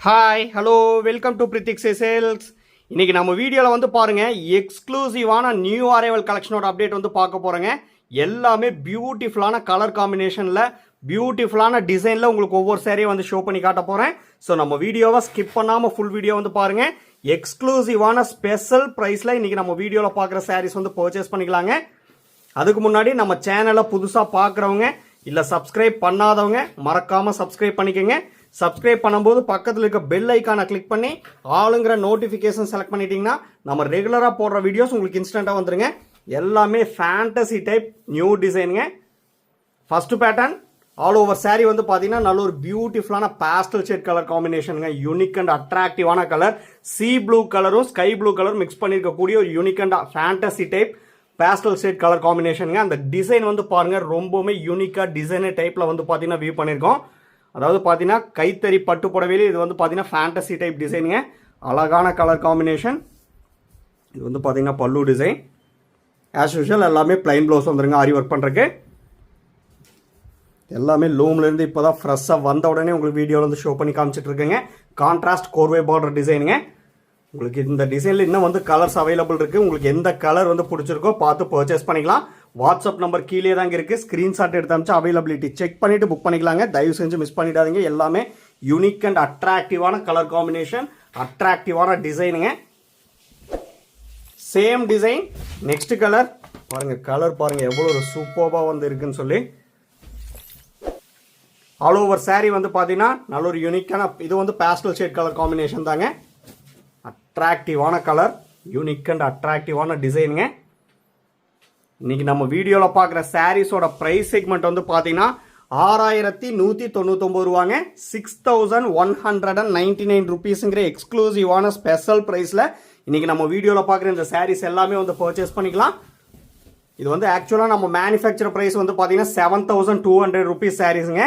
Hi hello welcome to Prithik sales. இன்றைக்கி நம்ம வீடியோவில் வந்து பாருங்கள், எக்ஸ்க்ளூசிவான நியூ அரைவல் கலெக்ஷனோட அப்டேட் வந்து பார்க்க போகிறோங்க. எல்லாமே பியூட்டிஃபுல்லான கலர் காம்பினேஷனில் பியூட்டிஃபுல்லான டிசைனில் உங்களுக்கு ஒவ்வொரு சேரீயும் வந்து ஷோ பண்ணி காட்ட போகிறேன். ஸோ நம்ம வீடியோவை ஸ்கிப் பண்ணாமல் ஃபுல் வீடியோ வந்து பாருங்கள். எக்ஸ்க்ளூசிவான ஸ்பெஷல் ப்ரைஸில் இன்றைக்கி நம்ம வீடியோவில் பார்க்குற சாரீஸ் வந்து பர்ச்சேஸ் பண்ணிக்கலாங்க. அதுக்கு முன்னாடி நம்ம சேனலை புதுசாக பார்க்குறவங்க இல்லை சப்ஸ்கிரைப் பண்ணாதவங்க மறக்காமல் சப்ஸ்கிரைப் பண்ணிக்கோங்க. சப்ஸ்கிரைப் பண்ணும்போது பக்கத்தில் இருக்க பெல் ஐக்கானை கிளிக் பண்ணி ஆளுங்கிற நோட்டிஃபிகேஷன் செலக்ட் பண்ணிட்டீங்கன்னா நம்ம ரெகுலராக போடுற வீடியோஸ் உங்களுக்கு இன்ஸ்டண்ட்டாக வந்துருங்க. எல்லாமே ஃபேண்டசி டைப் நியூ டிசைனுங்க. First pattern all over sari வந்து பார்த்தீங்கன்னா நல்ல ஒரு பியூட்டிஃபுல்லான பேஸ்டல் ஷேட் கலர் காம்பினேஷனுங்க. யூனிக் அண்ட் அட்ராக்டிவான கலர், சி ப்ளூ கலரும் ஸ்கை ப்ளூ கலரும் மிக்ஸ் பண்ணியிருக்கக்கூடிய ஒரு unique and fantasy type pastel shade colour காம்பினேஷனுங்க. அந்த டிசைன் வந்து பாருங்கள், ரொம்பவுமே யூனிக்காக டிசைனர் டைப்பில் வந்து பார்த்தீங்கன்னா வியூ பண்ணியிருக்கோம். அதாவது பார்த்தீங்கன்னா கைத்தறி பட்டு புடவையிலே இது வந்து பார்த்தீங்கன்னா ஃபேண்டசி டைப் டிசைனுங்க. அழகான கலர் காம்பினேஷன். இது வந்து பார்த்தீங்கன்னா பல்லு டிசைன். ஆஸ் யூஷுவல் எல்லாமே பிளைன் ப்ளவுஸ் வந்துருங்க ஆரி ஒர்க் பண்ணுறதுக்கு. எல்லாமே லூம்லேருந்து இப்போ தான் ஃப்ரெஷ்ஷாக வந்த உடனே உங்களுக்கு வீடியோவில் வந்து ஷோ பண்ணி காமிச்சிட்டு இருக்கேங்க. கான்ட்ராஸ்ட் கோர்வே பார்டர் டிசைனுங்க. உங்களுக்கு இந்த டிசைனில் இன்னும் வந்து கலர்ஸ் அவைலபிள் இருக்குது. உங்களுக்கு எந்த கலர் வந்து பிடிச்சிருக்கோ பார்த்து பர்ச்சேஸ் பண்ணிக்கலாம். வாட்ஸ்அப் நம்பர் கீழே தாங்க இருக்குது. ஸ்க்ரீன்ஷாட் எடுத்து அமிச்சு அவைலபிலிட்டி செக் பண்ணிவிட்டு புக் பண்ணிக்கலாங்க. தயவு செஞ்சு மிஸ் பண்ணிடாதீங்க. எல்லாமே யூனிக் அண்ட் அட்ராக்டிவான கலர் காம்பினேஷன், அட்ராக்டிவான டிசைனுங்க. சேம் டிசைன் நெக்ஸ்ட் கலர் பாருங்கள். கலர் பாருங்கள் எவ்வளோ ஒரு சூப்பராக வந்து இருக்குன்னு சொல்லி. ஆல் ஓவர் சாரீ வந்து பார்த்தீங்கன்னா நல்ல ஒரு யூனிக்கான இது வந்து பேஸ்டல் ஷேட் கலர் காம்பினேஷன் தாங்க. அட்ராக்டிவான கலர், யூனிக் அண்ட் அட்ராக்டிவான டிசைனுங்க. இன்னைக்கு நம்ம வீடியோவில் பார்க்குற சாரீஸோட ப்ரைஸ் செக்மெண்ட் வந்து பார்த்தீங்கன்னா 6199 ரூபாங்க. 6199 ருபீஸுங்கிற எக்ஸ்க்ளூசிவான ஸ்பெஷல் ப்ரைஸில் இன்னைக்கு நம்ம வீடியோவில் பார்க்குற இந்த சாரீஸ் எல்லாமே வந்து பர்ச்சேஸ் பண்ணிக்கலாம். இது வந்து ஆக்சுவலாக நம்ம மேனுஃபேக்சர் ப்ரைஸ் வந்து பார்த்தீங்கன்னா 7200 ருபீஸ் சாரீஸுங்க.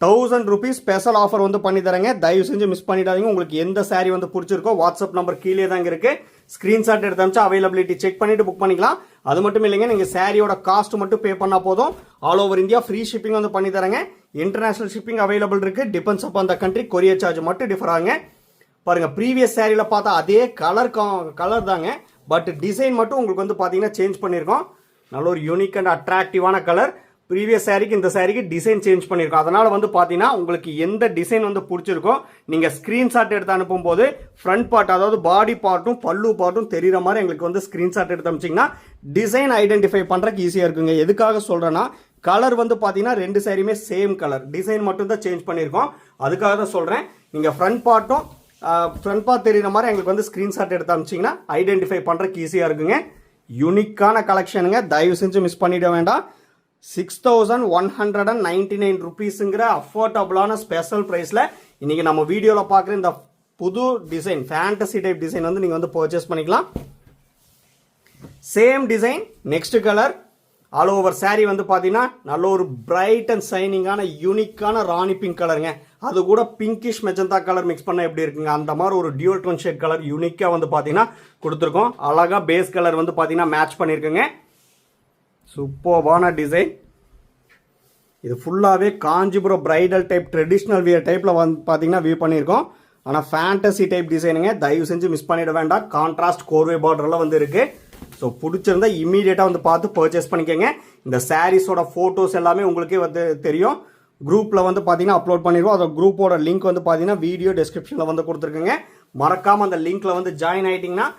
1000 ருபீஸ் ஸ்பெஷல் ஆஃபர் வந்து பண்ணி தரேங்க. தயவு செஞ்சு மிஸ் பண்ணிடாதீங்க. உங்களுக்கு எந்த சாரீ வந்து பிடிச்சிருக்கோ வாட்ஸ்அப் நம்பர் கீழே தாங்க இருக்கு. ஸ்க்ரீன்ஷாட் எடுத்து அமிச்சு அவைலபிலிட்டி செக் பண்ணிட்டு புக் பண்ணிக்கலாம். அது மட்டும் இல்லைங்க, நீங்கள் சாரியோட காஸ்ட் மட்டும் பே பண்ணால் போதும். All over India free shipping வந்து பண்ணி தரேங்க. இன்டர்நேஷனல் ஷிப்பிங் அவைலபிள் இருக்கு. டிபெண்ட்ஸ் அப் அந்த கண்ட்ரி. கொரியர் சார்ஜ் மட்டும் டிஃபர் ஆகுங்க. பாருங்க, ப்ரீவியஸ் சாரியில் பார்த்தா அதே கலர் தாங்க, பட் டிசைன் மட்டும் உங்களுக்கு வந்து பார்த்தீங்கன்னா சேஞ்ச் பண்ணியிருக்கோம். நல்ல ஒரு யூனிக் அண்ட் அட்ராக்டிவான கலர். ப்ரீவியஸ் சாரிக்கு இந்த சாரிக்கு டிசைன் சேஞ்ச் பண்ணியிருக்கோம். அதனால் வந்து பார்த்தீங்கன்னா உங்களுக்கு எந்த டிசைன் வந்து பிடிச்சிருக்கோ நீங்கள் ஸ்க்ரீன்ஷாட் எடுத்து அனுப்பும்போது ஃப்ரண்ட் பார்ட், அதாவது பாடி பார்ட்டும் பல்லு பார்ட்டும் தெரிகிற மாதிரி எங்களுக்கு வந்து ஸ்க்ரீன்ஷாட் எடுத்து அனுப்பிச்சிங்கன்னா டிசைன் ஐடென்டிஃபை பண்ணுறதுக்கு ஈஸியாக இருக்குங்க. எதுக்காக சொல்கிறேன்னா, கலர் வந்து பார்த்தீங்கன்னா ரெண்டு சாரியுமே சேம் கலர், டிசைன் மட்டும் தான் சேஞ்ச் பண்ணியிருக்கோம். அதுக்காக தான் சொல்கிறேன். நீங்கள் ஃப்ரண்ட் பார்ட் தெரிகிற மாதிரி எங்களுக்கு வந்து ஸ்க்ரீன்ஷாட் எடுத்து அனுப்பிச்சிங்கன்னா ஐடென்டிஃபை பண்ணுறதுக்கு ஈஸியாக இருக்குங்க. யூனிக்கான கலெக்ஷனுங்க. தயவு செஞ்சு மிஸ் பண்ணிட வேண்டாம். 6199 ருபீஸுங்கிற அஃபோர்டபுளான ஸ்பெஷல் ப்ரைஸில் இன்றைக்கி நம்ம வீடியோவில் பார்க்குற இந்த புது டிசைன் ஃபேண்டசி டைப் டிசைன் வந்து நீங்கள் வந்து பர்ச்சேஸ் பண்ணிக்கலாம். Same design next colour. All over sari வந்து பார்த்தீங்கன்னா நல்ல ஒரு பிரைட் அண்ட் ஷைனிங்கான யூனிக்கான ராணி பிங்க் கலருங்க. அது கூட பிங்கிஷ் மெஜந்தா கலர் மிக்ஸ் பண்ண எப்படி இருக்குங்க, அந்த மாதிரி ஒரு டியூல் டோன் ஷேட் கலர் யூனிக்காக வந்து பார்த்தீங்கன்னா கொடுத்துருக்கோம். அழகாக பேஸ் கலர் வந்து பார்த்தீங்கன்னா மேட்ச் பண்ணியிருக்குங்க. சூப்பர்வான டிசைன். இது ஃபுல்லாகவே Kanchipuram bridal type traditional wear டைப்பில் வந்து பார்த்தீங்கன்னா வியூ பண்ணியிருக்கோம். ஆனால் ஃபேண்டசி டைப் டிசைனுங்க. தயவு செஞ்சு மிஸ் பண்ணிட வேண்டாம். கான்ட்ராஸ்ட் கோர்வே பார்டரில் வந்து இருக்குது. ஸோ பிடிச்சிருந்தா இம்மீடியட்டாக வந்து பார்த்து பர்ச்சேஸ் பண்ணிக்கோங்க. இந்த சாரீஸோட ஃபோட்டோஸ் எல்லாமே உங்களுக்கே வந்து தெரியும். குரூப்பில் வந்து பார்த்தீங்கன்னா அப்லோட் பண்ணிடுவோம். அந்த குரூப்போட லிங்க் வந்து பார்த்தீங்கன்னா வீடியோ டிஸ்கிரிப்ஷனில் வந்து கொடுத்துருக்குங்க. மறக்காமல் அந்த லிங்க்கில் வந்து ஜாயின் ஆகிட்டிங்கன்னா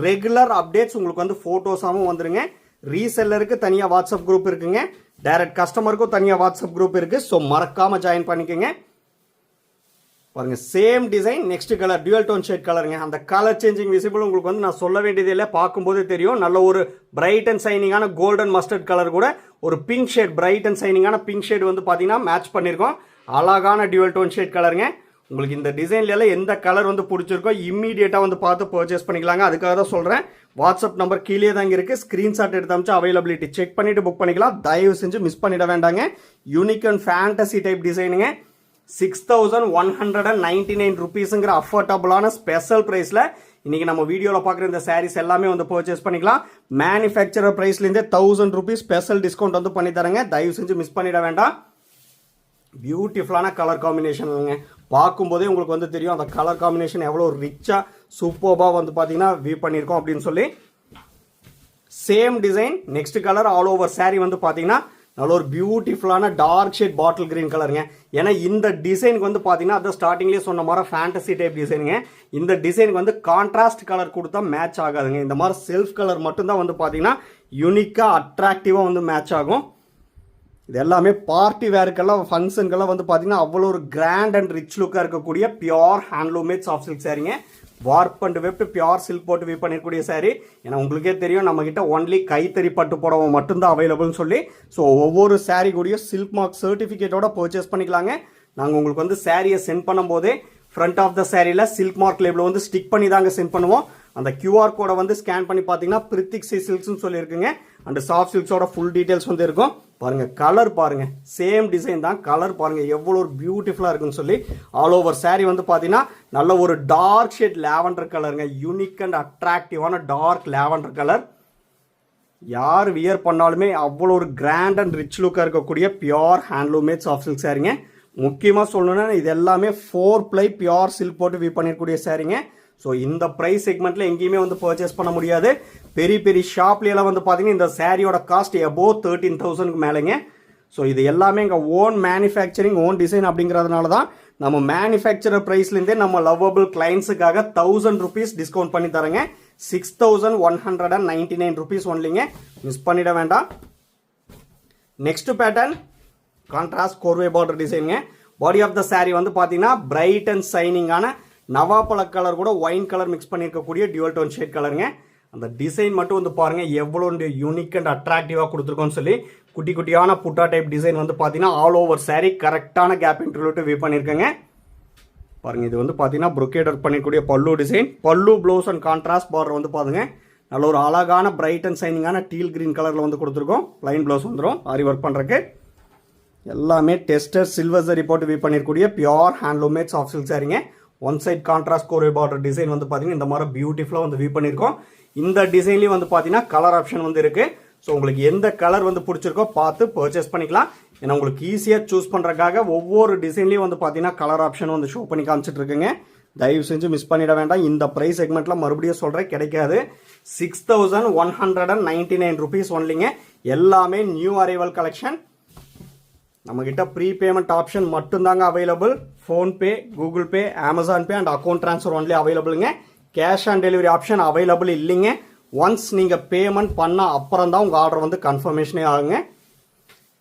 ரெகுலர் அப்டேட்ஸ் உங்களுக்கு வந்து ஃபோட்டோஸாகவும் வந்துருங்க. ரீசெல்லருக்கு தனியாக வாட்ஸ்அப் குரூப் இருக்குங்க. டைரக்ட் கஸ்டமருக்கும் தனியாக வாட்ஸ்அப் குரூப் இருக்குது. ஸோ மறக்காமல் ஜாயின் பண்ணிக்கோங்க. பாருங்கள், same design next colour dual tone shade கலருங்க. அந்த கலர் சேஞ்சிங் விசிபிள் உங்களுக்கு வந்து நான் சொல்ல வேண்டியது இல்லை, பார்க்கும்போது தெரியும். நல்ல ஒரு பிரைட் அண்ட் சைனிங்கான கோல்டன் மஸ்டர்ட் கலர் கூட ஒரு பிங்க் ஷேட், பிரைட் அண்ட் சைனிங்கான பிங்க் ஷேட் வந்து பார்த்தீங்கன்னா மேட்ச் பண்ணியிருக்கோம். அழகான டியூவல் டோன் ஷேட் கலருங்க. உங்களுக்கு இந்த டிசைன்ல எந்த கலர் வந்து பிடிச்சிருக்கோ இம்மீடியட்டாக வந்து பார்த்து பர்ச்சேஸ் பண்ணிக்கலாங்க. அதுக்காக தான் சொல்கிறேன். வாட்ஸ்அப் நம்பர் கீழே தாங்க இருக்குது. ஸ்க்ரீன்ஷாட் எடுத்து அமிச்சு அவைலபிலிட்டி செக் பண்ணிவிட்டு புக் பண்ணிக்கலாம். தயவு செஞ்சு மிஸ் பண்ணிட வேண்டாங்க. யூனிக் அண்ட் ஃபேண்டசி டைப் டிசைனுங்க. 6199 ருபீஸுங்கிற அஃபோர்டபுளான ஸ்பெஷல் ப்ரைஸில் இன்றைக்கி நம்ம வீடியோவில் பார்க்குற இந்த சாரீஸ் எல்லாமே வந்து பர்ச்சேஸ் பண்ணிக்கலாம். மேனுஃபேக்சரர் ப்ரைஸ்லேருந்தே 1000 ருபீஸ் ஸ்பெஷல் டிஸ்கவுண்ட் வந்து பண்ணி தரேங்க. தயவு செஞ்சு மிஸ் பண்ணிட வேண்டாம். பியூட்டிஃபுல்லான கலர் காம்பினேஷனுங்க. பார்க்கும்போதே உங்களுக்கு வந்து தெரியும் அந்த கலர் காம்பினேஷன் எவ்வளோ ரிச்சாக சூப்பர்பாக வந்து பார்த்தீங்கன்னா வியூ பண்ணியிருக்கோம் அப்படின்னு சொல்லி. Same design next colour all over saree வந்து பார்த்தீங்கன்னா நல்ல ஒரு பியூட்டிஃபுல்லான டார்க் ஷேட் பாட்டில் கிரீன் கலருங்க. ஏன்னா இந்த டிசைனுக்கு வந்து பார்த்தீங்கன்னா அது ஸ்டார்டிங்லேயே சொன்ன மாதிரி ஃபேண்டசி டைப் டிசைனுங்க. இந்த டிசைனுக்கு வந்து கான்ட்ராஸ்ட் கலர் கொடுத்தா மேட்ச் ஆகாதுங்க. இந்த மாதிரி செல்ஃப் கலர் மட்டும்தான் வந்து பார்த்தீங்கன்னா யூனிக்காக அட்ராக்டிவாக வந்து மேட்ச் ஆகும். இது எல்லாமே பார்ட்டி வேருக்கெல்லாம் ஃபங்க்ஷனுக்கெல்லாம் வந்து பார்த்தீங்கன்னா அவ்வளோ ஒரு கிராண்ட் அண்ட் ரிச் லுக்காக இருக்கக்கூடிய பியோர் ஹேண்ட்லூமேட் சாஃப்ட் சில்க் சாரீங்க. Warp and weft pure silk போட்டு வியூ பண்ணிருக்கூடிய சாரி. ஏன்னா உங்களுக்கே தெரியும் நம்ம கிட்ட ஒன்லி கைத்தறி பட்டு புடவை மட்டும்தான் அவைலபிள்னு சொல்லி. ஸோ ஒவ்வொரு சாரீ கூடிய சில்க் மார்க் சர்டிஃபிகேட்டோட பர்ச்சேஸ் பண்ணிக்கலாங்க. நாங்கள் உங்களுக்கு வந்து சாரியை சென்ட் பண்ணும்போதே ஃப்ரண்ட் ஆஃப் த சாரியில் சில்க் மார்க் லேபிள் வந்து ஸ்டிக் பண்ணி தாங்க சென்ட் பண்ணுவோம். அந்த QR கோடை வந்து ஸ்கேன் பண்ணி பார்த்தீங்கன்னா பிரித்திக் சி சில்க்ஸ்னு சொல்லியிருக்குங்க. அண்ட் சாஃப்ட் சில்க்ஸோட ஃபுல் டீட்டெயில்ஸ் வந்து இருக்கும். பாருங்க கலர் பாருங்க, சேம் டிசைன் தான். கலர் பாருங்க எவ்வளோ ஒரு பியூட்டிஃபுல்லாக இருக்குன்னு சொல்லி. ஆல் ஓவர் saree வந்து பார்த்தீங்கன்னா நல்ல ஒரு டார்க் ஷேட் லாவெண்டர் கலருங்க. யூனிக் அண்ட் அட்ராக்டிவான டார்க் லாவெண்டர் கலர். யார் வியர் பண்ணாலுமே அவ்வளோ ஒரு கிராண்ட் அண்ட் ரிச் லுக்காக இருக்கக்கூடிய பியோர் ஹேண்ட்லூமேட் சாஃப்ட் சில்க் சாரீங்க. முக்கியமாக சொல்லணும்னா இது எல்லாமே 4 ply பியோர் சில்க் போட்டு வியூ பண்ணிருக்கக்கூடிய சாரீங்க. ஸோ இந்த ப்ரைஸ் செக்மெண்ட்டில் எங்கேயுமே வந்து பர்ச்சேஸ் பண்ண முடியாது. பெரிய பெரிய ஷாப்லாம் வந்து பார்த்தீங்கன்னா இந்த சாரியோட காஸ்ட் above 13,000க்கு மேலேங்க. ஸோ இது எல்லாமே எங்கள் ஓன் மேனுஃபேக்சரிங் ஓன் டிசைன் அப்படிங்கிறதுனால தான் நம்ம மேனுஃபேக்சரர் ப்ரைஸ்லேருந்தே நம்ம லவ்வபிள் கிளைண்ட்ஸுக்காக 1000 rupees டிஸ்கவுண்ட் பண்ணி தரேங்க. 6,199 rupees ஒன்லிங்க. மிஸ் பண்ணிட வேண்டாம். நெக்ஸ்ட் பேட்டர்ன் கான்ட்ராஸ்ட் கோர்வே பார்டர் டிசைனுங்க. பாடி ஆஃப் த saree வந்து பார்த்தீங்கன்னா பிரைட் அண்ட் சைனிங்கான நவாப்பழ கலர் கூட ஒயின் கலர் மிக்ஸ் பண்ணியிருக்கக்கூடிய டியூவல் டோன் ஷேட் கலருங்க. அந்த டிசைன் மட்டும் வந்து பாருங்க எவ்வளோ யூனிக் அண்ட் அட்ராக்டிவாக கொடுத்துருக்கோன்னு சொல்லி. குட்டி குட்டியான புட்டா டைப் டிசைன் வந்து பார்த்தீங்கன்னா ஆல் ஓவர் saree கரெக்டான கேப் இன்டர்வியூ வியூ பண்ணியிருக்கேங்க. பாருங்க இது வந்து பார்த்தீங்கன்னா brocade ஒர்க் பண்ணிக்கூடிய பல்லு டிசைன். பல்லு ப்ளவுஸ் அண்ட் கான்ட்ராஸ்ட் பார்டர் வந்து பாருங்க நல்ல ஒரு அழகான பிரைட் அண்ட் சைனிங்கான டீல் கிரீன் கலரில் வந்து கொடுத்துருக்கோம். ப்ளைன் ப்ளவுஸ் வந்துடும் ஆரி ஒர்க் பண்ணுறக்கு. எல்லாமே டெஸ்டர் சில்வர் ஜரி போட்டு வியூ பண்ணிருக்கூடிய பியோர் ஹேண்ட்லூமேட் சாஃப்ட் சில்க் சாரீங்க. ஒன் சைட் கான்ட்ராஸ்ட் கோரே பார்டர் டிசைன் வந்து பார்த்தீங்கன்னா இந்த மாதிரி பியூட்டிஃபுல்லாக வந்து வியூ பண்ணியிருக்கோம். இந்த டிசைன்லேயும் வந்து பார்த்தீங்கன்னா கலர் ஆப்ஷன் வந்து இருக்குது. ஸோ உங்களுக்கு எந்த கலர் வந்து பிடிச்சிருக்கோ பார்த்து பர்ச்சேஸ் பண்ணிக்கலாம். ஏன்னா உங்களுக்கு ஈஸியாக சூஸ் பண்ணுறதுக்காக ஒவ்வொரு டிசைன்லேயும் வந்து பார்த்தீங்கன்னா கலர் ஆப்ஷன் வந்து ஷோ பண்ணி காமிச்சிட்டு இருக்குங்க. தயவு செஞ்சு மிஸ் பண்ணிட வேண்டாம். இந்த ப்ரைஸ் செக்மெண்ட்டில் மறுபடியும் சொல்கிறேன் கிடைக்காது. 6,199 rupees ஒன்லிங்க. எல்லாமே நியூ அரைவல் கலெக்ஷன். நம்மக்கிட்ட ப்ரீ பேமெண்ட் ஆப்ஷன் மட்டும்தாங்க available. PhonePe, Google Pay, Amazon Pay and account transfer only அவைலபிளுங்க. Cash on delivery option available இல்லைங்க. ஒன்ஸ் நீங்கள் பேமெண்ட் பண்ண அப்புறம் தான் உங்கள் ஆர்டர் வந்து கன்ஃபர்மேஷனே ஆகுங்க.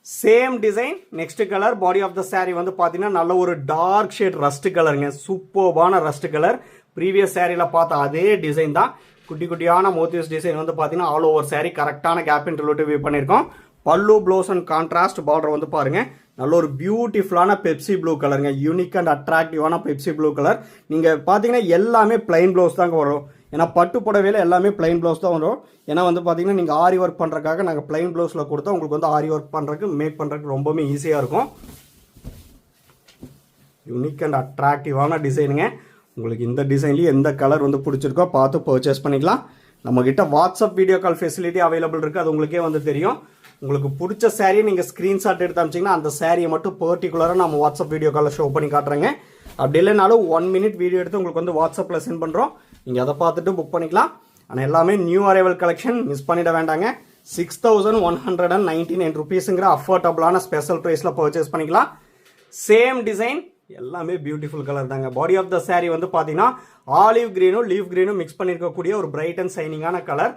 Same design next colour. Body of the saree வந்து பார்த்தீங்கன்னா நல்ல ஒரு டார்க் ஷேட் ரஸ்ட் கலருங்க. சூப்பர்பான ரஸ்ட் கலர். ப்ரீவியஸ் சாரியில் பார்த்த அதே டிசைன் தான். குட்டி குட்டியான மோட்டிவ்ஸ் டிசைன் வந்து பார்த்தீங்கன்னா ஆல் ஓவர் saree கரெக்டான கேப் இன்டர்வியூ வியூ பண்ணியிருக்கோம். பல்லு ப்ளவுஸ் அண்ட் கான்ட்ராஸ்ட் பார்டர் வந்து பாருங்க நல்ல ஒரு பியூட்டிஃபுல்லான பெப்சி ப்ளூ கலருங்க. யூனிக் அண்ட் அட்ராக்டிவான பெப்சி ப்ளூ கலர். நீங்கள் பார்த்தீங்கன்னா எல்லாமே பிளைன் ப்ளவுஸ் தாங்க வரும். ஏன்னா பட்டு புடவையில் எல்லாமே பிளைன் ப்ளவுஸ் தான் வரும். ஏன்னா வந்து பார்த்தீங்கன்னா நீங்கள் ஆரி ஒர்க் பண்ணுறதுக்காக நாங்கள் பிளைன் ப்ளவுஸில் கொடுத்தா உங்களுக்கு வந்து ஆரி ஒர்க் பண்ணுறதுக்கு மேக் பண்ணுறதுக்கு ரொம்பவே ஈஸியாக இருக்கும். யூனிக் அண்ட் அட்ராக்டிவான டிசைனுங்க. உங்களுக்கு இந்த டிசைன்லேயும் எந்த கலர் வந்து பிடிச்சிருக்கோ பார்த்து பர்ச்சேஸ் பண்ணிக்கலாம். நம்மக்கிட்ட WhatsApp video call facility available இருக்குது. அது உங்களுக்கே வந்து தெரியும். உங்களுக்கு பிடிச்ச சாரியை நீங்கள் ஸ்க்ரீன்ஷாட் எடுத்து அமிச்சிங்கன்னா அந்த சாரியை மட்டும் பர்டிகுலராக நம்ம வாட்ஸ்அப் வீடியோ காலில் ஷோ பண்ணி காட்டுறேங்க. அப்படி இல்லைனாலும் 1 minute வீடியோ எடுத்து உங்களுக்கு வந்து வாட்ஸ்அப்பில் சென்ட் பண்ணுறோம். நீங்கள் அதை பார்த்துட்டு புக் பண்ணிக்கலாம். ஆனால் எல்லாமே நியூ அரைவல் கலெக்ஷன். மிஸ் பண்ணிட வேண்டாங்க. 6,199 rupeesங்கிற அஃபோர்டபுளான ஸ்பெஷல் ப்ரைஸில் பர்ச்சேஸ் பண்ணிக்கலாம். சேம் டிசைன் எல்லாமே பியூட்டிஃபுல் கலர் தாங்க. பாடி ஆஃப் த saree வந்து பார்த்தீங்கன்னா ஆலிவ் கிரீனும் லீஃப் கிரீனும் மிக்ஸ் பண்ணியிருக்கக்கூடிய ஒரு பிரைட் அண்ட் சைனிங்கான கலர்.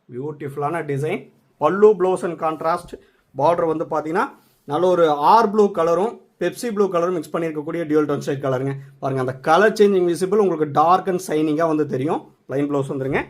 பியூட்டிஃபுல்லான டிசைன். பல்லு ப்ளவுஸ் அண்ட் கான்ட்ராஸ்ட் பார்டர் வந்து பார்த்தீங்கன்னா நல்ல ஒரு ஆர் ப்ளூ கலரும் பெப்சி ப்ளூ கலரும் மிக்ஸ் பண்ணியிருக்கக்கூடிய டியூவல் டோன் ஷேட் கலருங்க. பாருங்கள் அந்த கலர் சேஞ்சிங் விசிபிள் உங்களுக்கு டார்க் அண்ட் சைனிங்காக வந்து தெரியும். ப்ளைன் ப்ளவுஸ் வந்துருங்க.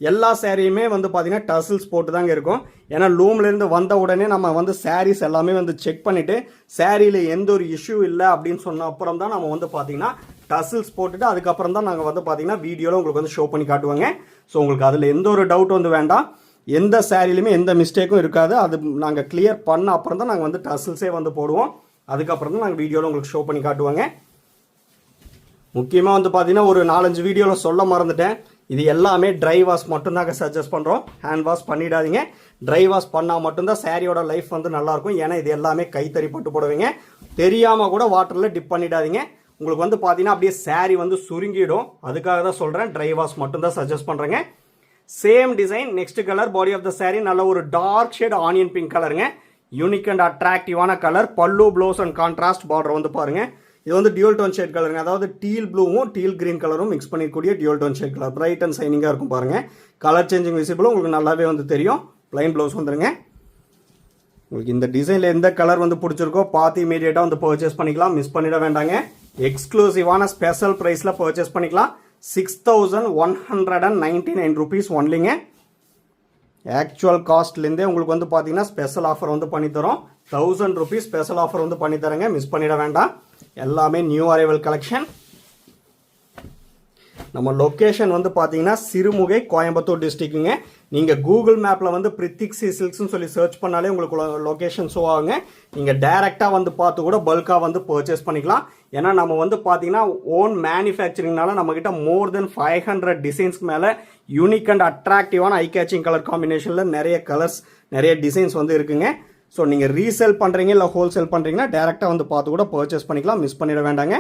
எல்லா சாரியுமே வந்து பார்த்தீங்கன்னா டசில்ஸ் போட்டு தாங்க இருக்கும். ஏன்னா லூம்லேருந்து வந்த உடனே நம்ம வந்து சாரீஸ் எல்லாமே வந்து செக் பண்ணிவிட்டு சாரியில் எந்த ஒரு இஷ்யூ இல்லை அப்படின்னு சொன்ன அப்புறம் தான் நம்ம வந்து பார்த்தீங்கன்னா டசில்ஸ் போட்டுட்டு அதுக்கப்புறம் தான் நாங்கள் வந்து பார்த்தீங்கன்னா வீடியோவில் உங்களுக்கு வந்து ஷோ பண்ணி காட்டுவாங்க. ஸோ உங்களுக்கு அதில் எந்த ஒரு டவுட் வந்து வேண்டாம். எந்த சாரிலையுமே எந்த மிஸ்டேக்கும் இருக்காது. அது நாங்கள் கிளியர் பண்ண அப்புறம் தான் நாங்கள் வந்து டசில்ஸே வந்து போடுவோம். அதுக்கப்புறம் தான் நாங்கள் வீடியோவில் உங்களுக்கு ஷோ பண்ணி காட்டுவாங்க. முக்கியமாக வந்து பார்த்தீங்கன்னா ஒரு 4-5 வீடியோவில் சொல்ல மறந்துட்டேன். இது எல்லாமே ட்ரை வாஷ் மட்டும்தாங்க சஜஸ்ட் பண்ணுறோம். ஹேண்ட் வாஷ் பண்ணிடாதீங்க. ட்ரை வாஷ் பண்ணால் மட்டும்தான் சாரியோட லைஃப் வந்து நல்லாயிருக்கும். ஏன்னா இது எல்லாமே கைத்தறி பட்டு போடுவீங்க. தெரியாமல் கூட வாட்டரில் டிப் பண்ணிடாதீங்க. உங்களுக்கு வந்து பார்த்தீங்கன்னா அப்படியே saree வந்து சுருங்கிடும். அதுக்காக தான் சொல்கிறேன், ட்ரை வாஷ் மட்டும் தான் சஜஸ்ட் பண்ணுறேங்க. Same design, next colour, body of the saree நல்ல ஒரு டார்க் ஷேட் ஆனியன் பிங்க் கலருங்க. யூனிக் அண்ட் அட்ராக்டிவான colour. Pallu, blouse and contrast border வந்து பாருங்க. இது வந்து டியூல் டோன் ஷேட் கலருங்க, அதாவது டீல் ப்ளூவும் டீல் கிரீன் கலரும் மிக்ஸ் பண்ணிக்கூடிய dual tone shade colour. Bright and சைனிங்காக இருக்கும் பாருங்க. கலர் சேஞ்சிங் விசிபிளும் உங்களுக்கு நல்லாவே வந்து தெரியும். பிளைன் ப்ளவுஸ் வந்துருங்க. உங்களுக்கு இந்த டிசைனில் எந்த கலர் வந்து பிடிச்சிருக்கோ பார்த்து இமீடியட்டாக வந்து பர்ச்சேஸ் பண்ணிக்கலாம், மிஸ் பண்ணிட வேண்டாங்க. எக்ஸ்க்ளூசிவான ஸ்பெஷல் ப்ரைஸில் பர்ச்சேஸ் பண்ணிக்கலாம். 6199 rupees ஒன்லிங்க. ஆக்சுவல் காஸ்ட்லேருந்தே உங்களுக்கு வந்து பார்த்தீங்கன்னா ஸ்பெஷல் ஆஃபர் வந்து பண்ணித்தரோம். 1000 rupees ஸ்பெஷல் ஆஃபர் வந்து பண்ணித்தரேங்க, மிஸ் பண்ணிட வேண்டாம். எல்லாமே நியூ அரைவல் கலெக்ஷன். நம்ம லொக்கேஷன் வந்து பார்த்தீங்கன்னா சிறுமுகை, கோயம்புத்தூர் டிஸ்ட்ரிக்ட்டுங்க. நீங்கள் கூகுள் மேப்பில் வந்து பிரித்திக்ஸி சில்க்ஸ்னு சொல்லி சர்ச் பண்ணாலே உங்களுக்கு லொக்கேஷன் ஷோ ஆகுங்க. நீங்கள் டைரெக்டாக வந்து பார்த்து கூட பல்காக வந்து பர்ச்சேஸ் பண்ணிக்கலாம். ஏன்னா நம்ம வந்து பார்த்தீங்கன்னா ஓன் மேனுஃபேக்சரிங்னால நம்மக்கிட்ட மோர் தென் 500 டிசைன்ஸ்க்கு மேலே யூனிக் அண்ட் அட்ராக்டிவான ஐ கேச்சிங் கலர் காம்பினேஷனில் நிறைய கலர்ஸ், நிறைய டிசைன்ஸ் வந்து இருக்குங்க. ஸோ நீங்கள் ரீசேல் பண்ணுறீங்க இல்லை ஹோல்சேல் பண்ணுறீங்கன்னா டேரெக்டாக வந்து பார்த்து கூட பர்ச்சேஸ் பண்ணிக்கலாம், மிஸ் பண்ணிட வேண்டாங்க.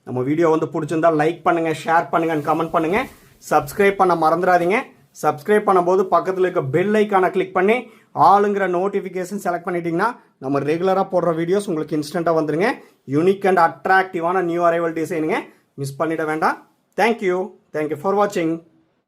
நம்ம வீடியோ வந்து பிடிச்சிருந்தா லைக் பண்ணுங்கள், ஷேர் பண்ணுங்கள், கமெண்ட் பண்ணுங்கள். சப்ஸ்கிரைப் பண்ண மறந்துடாதீங்க. சப்ஸ்கிரைப் பண்ணும்போது பக்கத்தில் இருக்க பெல் ஐக்கானை கிளிக் பண்ணி ஆளுங்கிற நோட்டிஃபிகேஷன் செலக்ட் பண்ணிட்டீங்கன்னா நம்ம ரெகுலராக போடுற வீடியோஸ் உங்களுக்கு இன்ஸ்டண்ட்டாக வந்துருங்க. யூனிக் அண்ட் அட்ராக்டிவான நியூ அரைவல் டிசைனுங்க, மிஸ் பண்ணிட வேண்டாம். தேங்க்யூ ஃபார் வாட்சிங்.